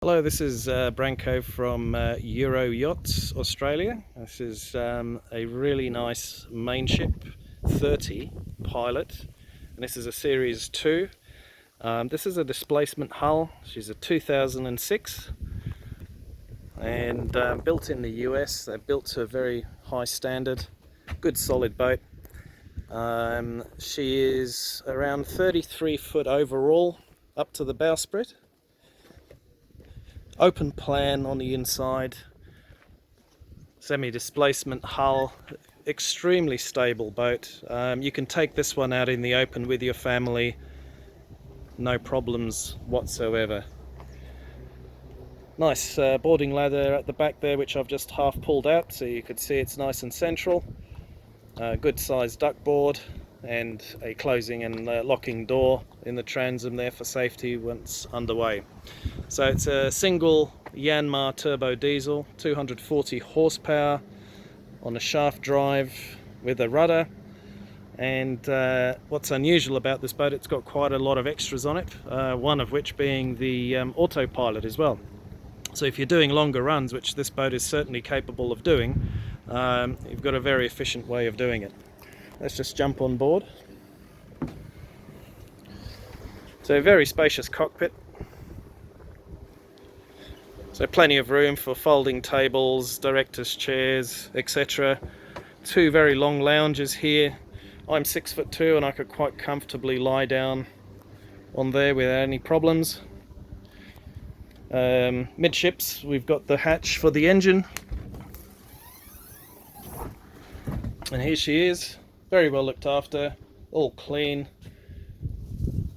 Hello, this is Branko from Euro Yachts, Australia. This is a really nice Mainship 30 pilot, and this is a Series 2. This is a displacement hull. She's a 2006 and built in the US. They're built to a very high standard, good solid boat. She is around 33 foot overall up to the bowsprit. Open plan on the inside, semi-displacement hull, extremely stable boat. You can take this one out in the open with your family, no problems whatsoever. Nice boarding ladder at the back there, which I've just half pulled out so you could see it's nice and central. Good sized duck board and a closing and locking door in the transom there for safety once underway. So it's a single Yanmar turbo diesel, 240 horsepower on a shaft drive with a rudder. And what's unusual about this boat, it's got quite a lot of extras on it, one of which being the autopilot as well. So if you're doing longer runs, which this boat is certainly capable of doing, you've got a very efficient way of doing it. Let's just jump on board. So a very spacious cockpit. So plenty of room for folding tables, director's chairs, etc. Two very long lounges here. I'm 6'2" and I could quite comfortably lie down on there without any problems. Midships, we've got the hatch for the engine. And here she is, very well looked after, all clean,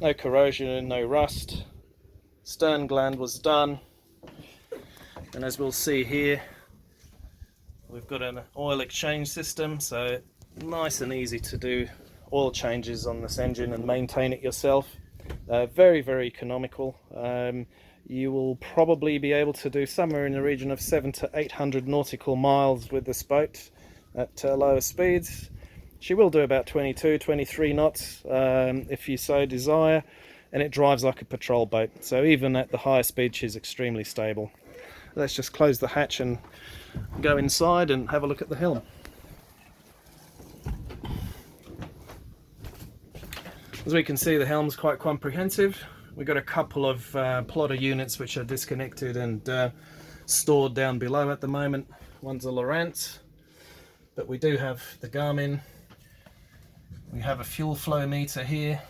no corrosion, no rust. Stern gland was done. And as we'll see here, we've got an oil exchange system, so nice and easy to do oil changes on this engine and maintain it yourself. Very, very economical. You will probably be able to do somewhere in the region of 700 to 800 nautical miles with this boat at lower speeds. She will do about 22, 23 knots if you so desire, and it drives like a patrol boat. So even at the higher speed, she's extremely stable. Let's just close the hatch and go inside and have a look at the helm. As we can see, the helm's quite comprehensive. We've got a couple of plotter units which are disconnected and stored down below at the moment. One's a Lowrance, but we do have the Garmin. We have a fuel flow meter here.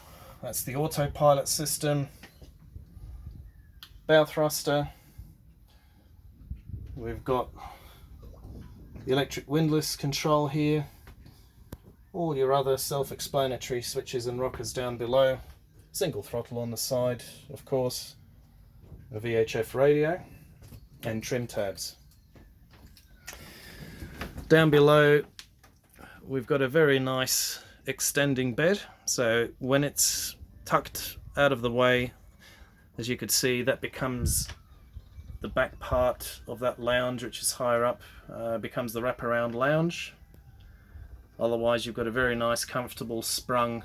That's the autopilot system. Bow thruster. We've got the electric windlass control here. All your other self-explanatory switches and rockers down below. Single throttle on the side, of course. A VHF radio and trim tabs. Down below we've got a very nice extending bed, so when it's tucked out of the way, as you could see, that becomes the back part of that lounge, which is higher up, becomes the wraparound lounge. Otherwise you've got a very nice comfortable sprung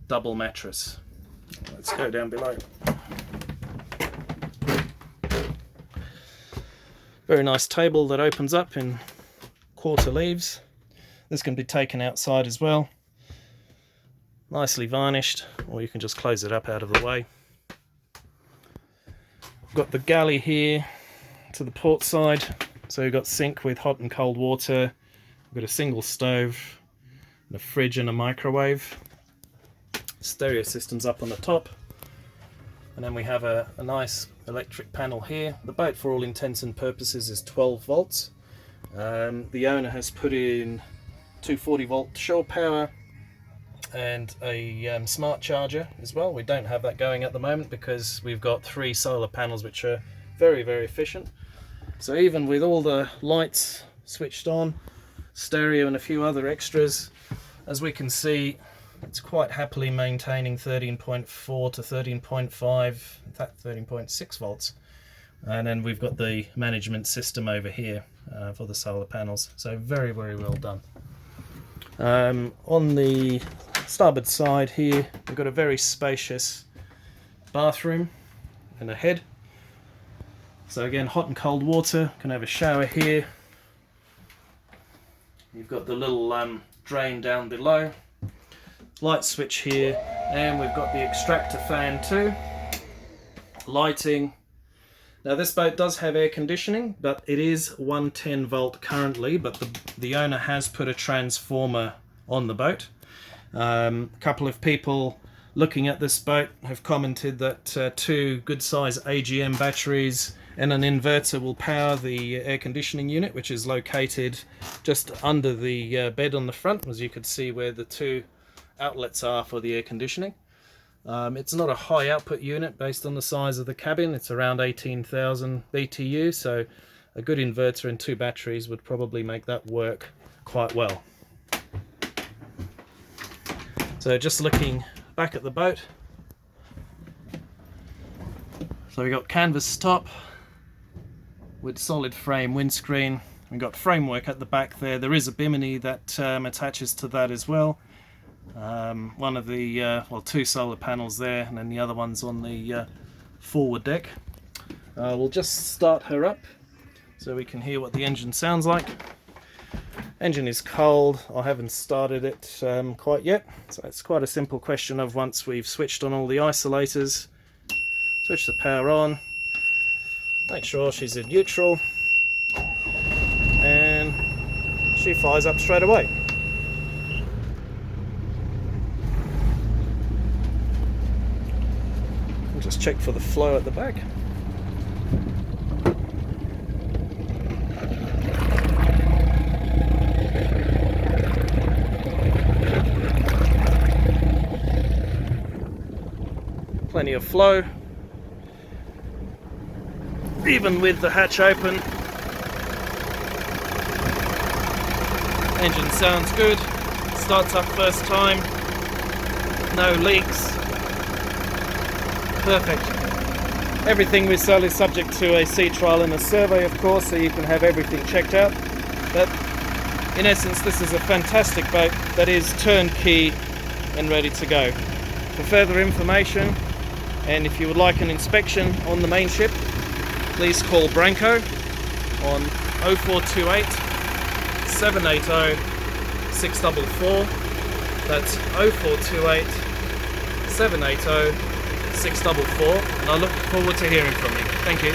double mattress. Let's go down below. Very nice table that opens up in quarter leaves. This can be taken outside as well. Nicely varnished, or you can just close it up out of the way. We've got the galley here to the port side. So we've got sink with hot and cold water. We've got a single stove, and a fridge and a microwave. Stereo system's up on the top. And then we have a nice electric panel here. The boat, for all intents and purposes, is 12 volts. The owner has put in 240 volt shore power and a smart charger as well. We don't have that going at the moment because we've got 3 solar panels which are very, very efficient. So even with all the lights switched on, stereo and a few other extras, as we can see, it's quite happily maintaining 13.4 to 13.5, in fact 13.6 volts. And then we've got the management system over here for the solar panels. So very, very well done. On the starboard side here, we've got a very spacious bathroom and a head. So again, hot and cold water. Can have a shower here. You've got the little drain down below. Light switch here, and we've got the extractor fan too. Lighting. Now this boat does have air conditioning, but it is 110 volt currently, but the owner has put a transformer on the boat. A couple of people looking at this boat have commented that 2 good size AGM batteries and an inverter will power the air conditioning unit, which is located just under the bed on the front, as you can see where the 2 outlets are for the air conditioning. It's not a high output unit based on the size of the cabin. It's around 18,000 BTU, so a good inverter and 2 batteries would probably make that work quite well. So just looking back at the boat, so we got canvas top with solid frame windscreen. We've got framework at the back there. There is a bimini that attaches to that as well. One of the, well, 2 solar panels there, and then the other one's on the forward deck. We'll just start her up so we can hear what the engine sounds like. Engine is cold. I haven't started it quite yet, so it's quite a simple question of once we've switched on all the isolators, switch the power on, make sure she's in neutral, and she fires up straight away. We'll just check for the flow at the back. Plenty of flow, even with the hatch open. Engine sounds good, starts up first time, no leaks, perfect. Everything we sell is subject to a sea trial and a survey, of course, so you can have everything checked out. But in essence, this is a fantastic boat that is turnkey and ready to go. For further information, and if you would like an inspection on the Mainship, please call Branko on 0428 780 644. That's 0428 780 644, and I look forward to hearing from you. Thank you.